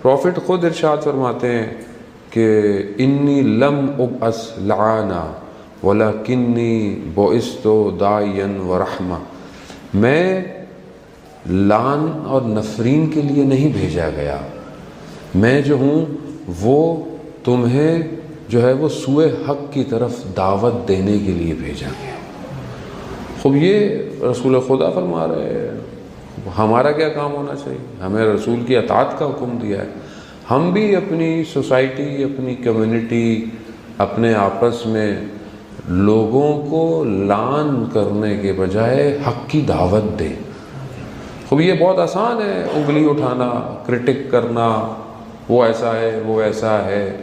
Profit خود ارشاد فرماتے ہیں کہ انی لم ابعث لعانا ولکنی بعثت داعیا ورحمہ، میں لعن اور نفرین کے لیے نہیں بھیجا گیا، میں جو ہوں وہ تمہیں جو ہے وہ سوئے حق کی طرف دعوت دینے کے لیے بھیجا گیا۔ خوب یہ رسول خدا فرما رہے ہیں، ہمارا کیا کام ہونا چاہیے؟ ہمیں رسول کی اطاعت کا حکم دیا ہے۔ ہم بھی اپنی سوسائٹی، اپنی کمیونٹی، اپنے آپس میں لوگوں کو لعن کرنے کے بجائے حق کی دعوت دیں۔ خوب یہ بہت آسان ہے، انگلی اٹھانا، کرٹک کرنا، وہ ایسا ہے، وہ ایسا ہے۔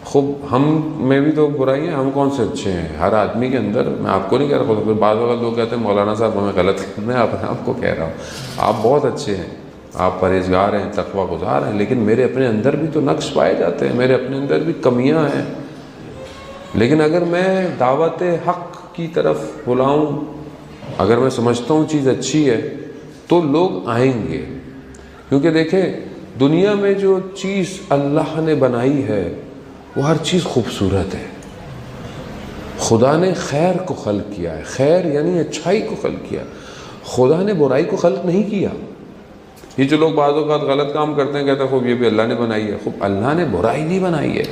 خوب ہم میں بھی تو برائیاں، ہم کون سے اچھے ہیں؟ ہر آدمی کے اندر، میں آپ کو نہیں کہہ رہا، خود بعض اوقات لوگ کہتے ہیں مولانا صاحب ہمیں غلط، میں اپنے آپ کو کہہ رہا ہوں آپ بہت اچھے ہیں، آپ پرہیزگار ہیں، تقویٰ گزار ہیں، لیکن میرے اپنے اندر بھی تو نقص پائے جاتے ہیں، میرے اپنے اندر بھی کمیاں ہیں۔ لیکن اگر میں دعوت حق کی طرف بلاؤں، اگر میں سمجھتا ہوں چیز اچھی ہے تو لوگ آئیں گے، کیونکہ دیکھیں دنیا میں جو چیز اللہ نے بنائی ہے وہ ہر چیز خوبصورت ہے۔ خدا نے خیر کو خلق کیا ہے، خیر یعنی اچھائی کو خلق کیا، خدا نے برائی کو خلق نہیں کیا۔ یہ جو لوگ بعض اوقات غلط کام کرتے ہیں، کہتے ہیں خوب یہ بھی اللہ نے بنائی ہے، خوب اللہ نے برائی نہیں بنائی ہے۔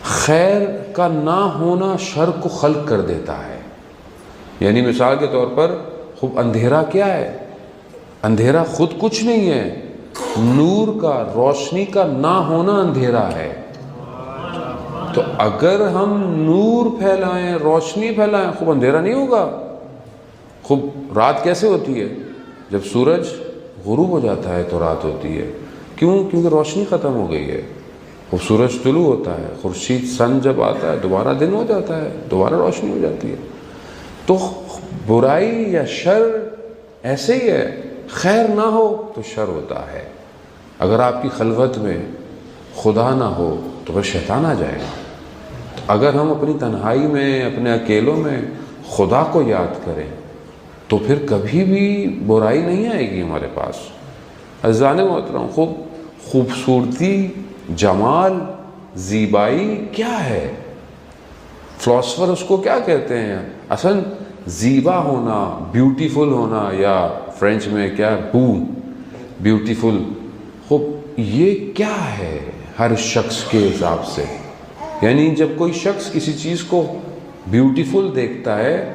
خیر کا نہ ہونا شر کو خلق کر دیتا ہے۔ یعنی مثال کے طور پر خوب اندھیرا کیا ہے؟ اندھیرا خود کچھ نہیں ہے، نور کا، روشنی کا نہ ہونا اندھیرا ہے۔ تو اگر ہم نور پھیلائیں، روشنی پھیلائیں، خوب اندھیرا نہیں ہوگا۔ خوب رات کیسے ہوتی ہے؟ جب سورج غروب ہو جاتا ہے تو رات ہوتی ہے۔ کیوں؟ کیونکہ روشنی ختم ہو گئی ہے۔ خوب سورج طلوع ہوتا ہے، خورشید سن جب آتا ہے دوبارہ دن ہو جاتا ہے، دوبارہ روشنی ہو جاتی ہے۔ تو برائی یا شر ایسے ہی ہے، خیر نہ ہو تو شر ہوتا ہے۔ اگر آپ کی خلوت میں خدا نہ ہو تو بس شیطان آ جائے گا۔ اگر ہم اپنی تنہائی میں، اپنے اکیلوں میں خدا کو یاد کریں تو پھر کبھی بھی برائی نہیں آئے گی ہمارے پاس۔ عزیزان محترم، خوبصورتی، جمال، زیبائی کیا ہے؟ فلاسفر اس کو کیا کہتے ہیں؟ اصل زیبا ہونا، بیوٹیفل ہونا، یا فرینچ میں کیا بیوٹیفل، خوب یہ کیا ہے ہر شخص کے حساب سے؟ یعنی جب کوئی شخص کسی چیز کو بیوٹیفل دیکھتا ہے،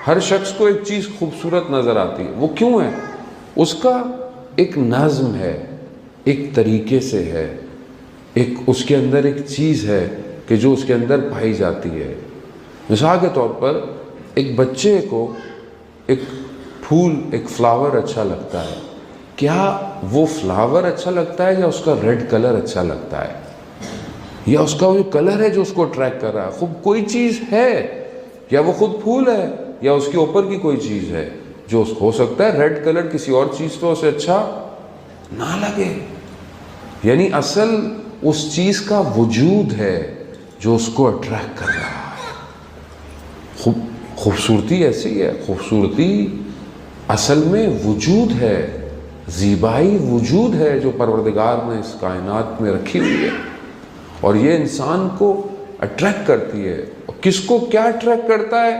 ہر شخص کو ایک چیز خوبصورت نظر آتی ہے، وہ کیوں ہے؟ اس کا ایک نظم ہے، ایک طریقے سے ہے، ایک اس کے اندر ایک چیز ہے کہ جو اس کے اندر پائی جاتی ہے۔ مثال کے طور پر ایک بچے کو ایک پھول، ایک فلاور اچھا لگتا ہے، کیا وہ فلاور اچھا لگتا ہے یا اس کا ریڈ کلر اچھا لگتا ہے، یا اس کا وہ کلر ہے جو اس کو اٹریکٹ کر رہا ہے؟ خوب کوئی چیز ہے، یا وہ خود پھول ہے یا اس کے اوپر کی کوئی چیز ہے جو ہو سکتا ہے ریڈ کلر کسی اور چیز تو اسے اچھا نہ لگے۔ یعنی اصل اس چیز کا وجود ہے جو اس کو اٹریکٹ کر رہا ہے۔ خوبصورتی ایسی ہے، خوبصورتی اصل میں وجود ہے، زیبائی وجود ہے جو پروردگار نے اس کائنات میں رکھی ہوئی ہے، اور یہ انسان کو اٹریکٹ کرتی ہے۔ کس کو کیا اٹریکٹ کرتا ہے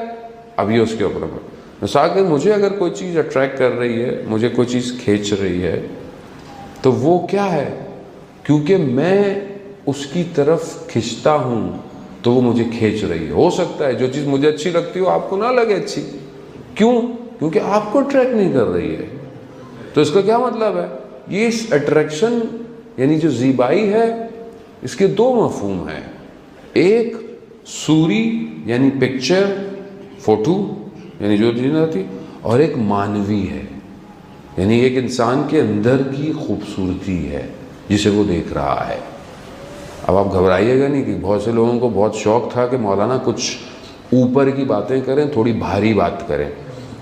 اب یہ اس کے اوپر ہے۔ مثال کہ مجھے اگر کوئی چیز اٹریکٹ کر رہی ہے، مجھے کوئی چیز کھینچ رہی ہے، تو وہ کیا ہے؟ کیونکہ میں اس کی طرف کھنچتا ہوں تو وہ مجھے کھینچ رہی ہے۔ ہو سکتا ہے جو چیز مجھے اچھی لگتی ہو آپ کو نہ لگے اچھی، کیوں؟ کیونکہ آپ کو اٹریکٹ نہیں کر رہی ہے۔ تو اس کا کیا مطلب ہے؟ یہ اس اٹریکشن یعنی جو زیبائی ہے، اس کے دو مفہوم ہیں، ایک صوری یعنی پکچر، فوٹو یعنی جو چیز آتی، اور ایک مانوی ہے، یعنی ایک انسان کے اندر کی خوبصورتی ہے جسے وہ دیکھ رہا ہے۔ اب آپ گھبرائیے گا نہیں کہ بہت سے لوگوں کو بہت شوق تھا کہ مولانا کچھ اوپر کی باتیں کریں، تھوڑی بھاری بات کریں،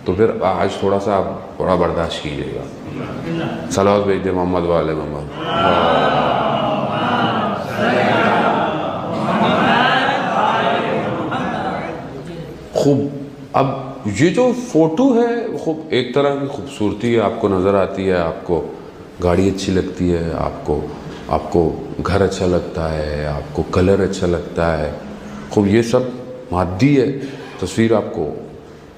تو پھر آج تھوڑا سا آپ تھوڑا برداشت کیجیے گا۔ صلوات بھیج دے محمد والے محمد۔ خوب اب یہ جو فوٹو ہے خوب ایک طرح کی خوبصورتی ہے، آپ کو نظر آتی ہے، آپ کو گاڑی اچھی لگتی ہے آپ کو گھر اچھا لگتا ہے، آپ کو کلر اچھا لگتا ہے، خوب یہ سب مادی ہے تصویر. آپ کو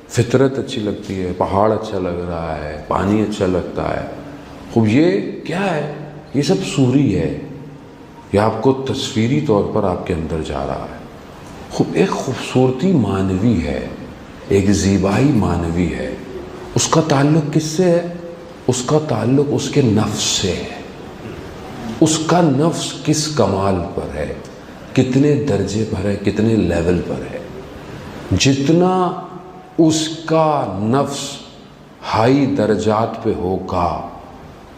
فطرت اچھی لگتی ہے، پہاڑ اچھا لگ رہا ہے، پانی اچھا لگتا ہے، خوب یہ کیا ہے؟ یہ سب صوری ہے، یہ آپ کو تصویری طور پر آپ کے اندر جا رہا ہے. خوب ایک خوبصورتی معنوی ہے، ایک زیبائی معنوی ہے. اس کا تعلق کس سے ہے؟ اس کا تعلق اس کے نفس سے ہے. اس کا نفس کس کمال پر ہے، کتنے درجے پر ہے، کتنے لیول پر ہے. جتنا اس کا نفس ہائی درجات پہ ہوگا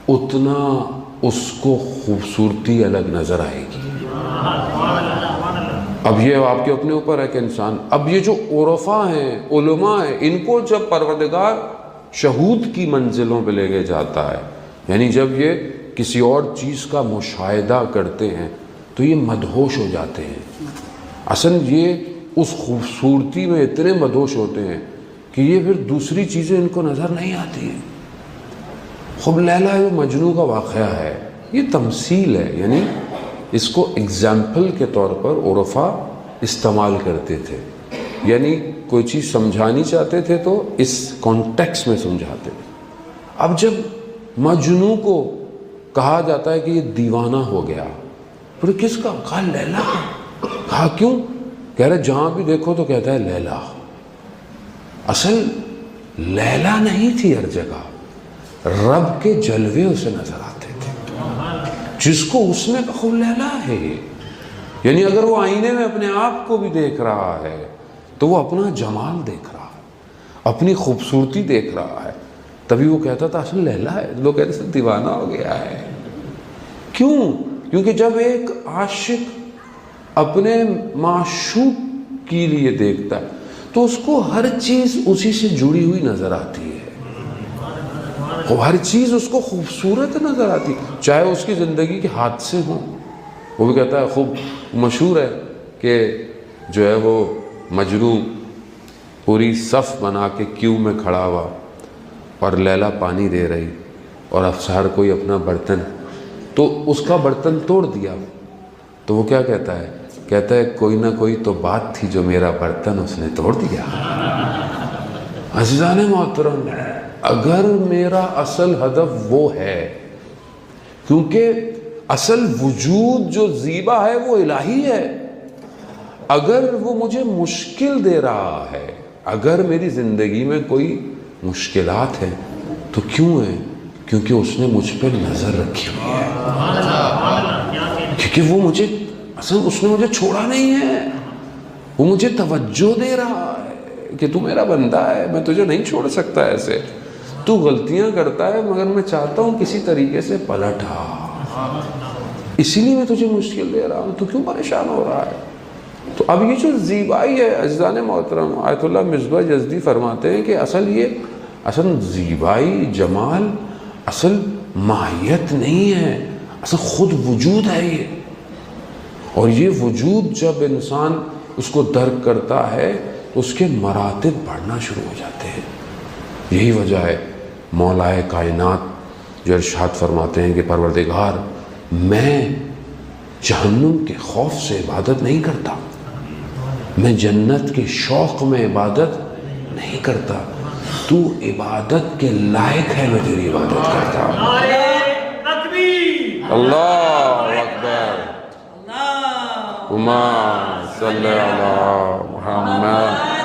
اتنا اس کو خوبصورتی الگ نظر آئے گی. اب یہ آپ کے اپنے اوپر ہے کہ انسان، اب یہ جو عرفاء ہیں، علماء ہیں، ان کو جب پروردگار شہود کی منزلوں پہ لے کے جاتا ہے، یعنی جب یہ کسی اور چیز کا مشاہدہ کرتے ہیں تو یہ مدہوش ہو جاتے ہیں. اصل یہ اس خوبصورتی میں اتنے مدہوش ہوتے ہیں کہ یہ پھر دوسری چیزیں ان کو نظر نہیں آتی ہیں. خوب لیلا و مجنوں کا واقعہ ہے، یہ تمثیل ہے، یعنی اس کو اگزامپل کے طور پر عرفاء استعمال کرتے تھے. یعنی کوئی چیز سمجھانی چاہتے تھے تو اس کانٹیکس میں سمجھاتے تھے. اب جب مجنوں کو کہا جاتا ہے کہ یہ دیوانہ ہو گیا، پھر کس کا؟ کہا لیلا کا. کہا کیوں؟ کہہ رہے جہاں بھی دیکھو تو کہتا ہے لیلا. اصل لیلا نہیں تھی ہر جگہ، رب کے جلوے اسے نظر آتے تھے جس کو اس نے کہا لیلا ہے یہ. یعنی اگر وہ آئینے میں اپنے آپ کو بھی دیکھ رہا ہے تو وہ اپنا جمال دیکھ رہا ہے، اپنی خوبصورتی دیکھ رہا ہے. تبھی وہ کہتا تھا اصل لیلا ہے. لوگ کہتے تھے دیوانہ ہو گیا ہے. کیوں؟ کیونکہ جب ایک عاشق اپنے معشوق کے لیے دیکھتا ہے تو اس کو ہر چیز اسی سے جڑی ہوئی نظر آتی ہے، ہر چیز اس کو خوبصورت نظر آتی، چاہے اس کی زندگی کے حادثے ہوں. وہ بھی کہتا ہے، خوب مشہور ہے کہ جو ہے وہ مجنوں پوری صف بنا کے کیو میں کھڑا ہوا اور لیلا پانی دے رہی اور افسر کوئی اپنا برتن، تو اس کا برتن توڑ دیا. تو وہ کیا کہتا ہے؟ کہتا ہے کوئی نہ کوئی تو بات تھی جو میرا برتن اس نے توڑ دیا. عزیزان محترم، اگر میرا اصل ہدف وہ ہے، کیونکہ اصل وجود جو زیبا ہے وہ الہی ہے، اگر وہ مجھے مشکل دے رہا ہے، اگر میری زندگی میں کوئی مشکلات ہیں تو کیوں ہیں؟ کیونکہ اس نے مجھ پہ نظر رکھی ہوئی ہے، کیونکہ وہ مجھے اصل اس نے مجھے چھوڑا نہیں ہے، وہ مجھے توجہ دے رہا ہے کہ تو میرا بندہ ہے، میں تجھے نہیں چھوڑ سکتا. ایسے تو غلطیاں کرتا ہے مگر میں چاہتا ہوں کسی طریقے سے پلٹ آ، اسی لیے میں تجھے مشکل دے رہا ہوں، تو کیوں پریشان ہو رہا ہے؟ تو اب یہ جو زیبائی ہے عزیزان محترم، آیت اللہ مصباح یزدی فرماتے ہیں کہ اصل زیبائی، جمال اصل ماہیت نہیں ہے، اصل خود وجود ہے یہ. اور یہ وجود جب انسان اس کو درک کرتا ہے تو اس کے مراتب بڑھنا شروع ہو جاتے ہیں. یہی وجہ ہے مولائے کائنات جو ارشاد فرماتے ہیں کہ پروردگار میں جہنم کے خوف سے عبادت نہیں کرتا، میں جنت کے شوق میں عبادت نہیں کرتا، تو عبادت کے لائق ہے، میں تیری عبادت کرتا ہوں. اللہ اکبر، اللہم صلی علی محمد.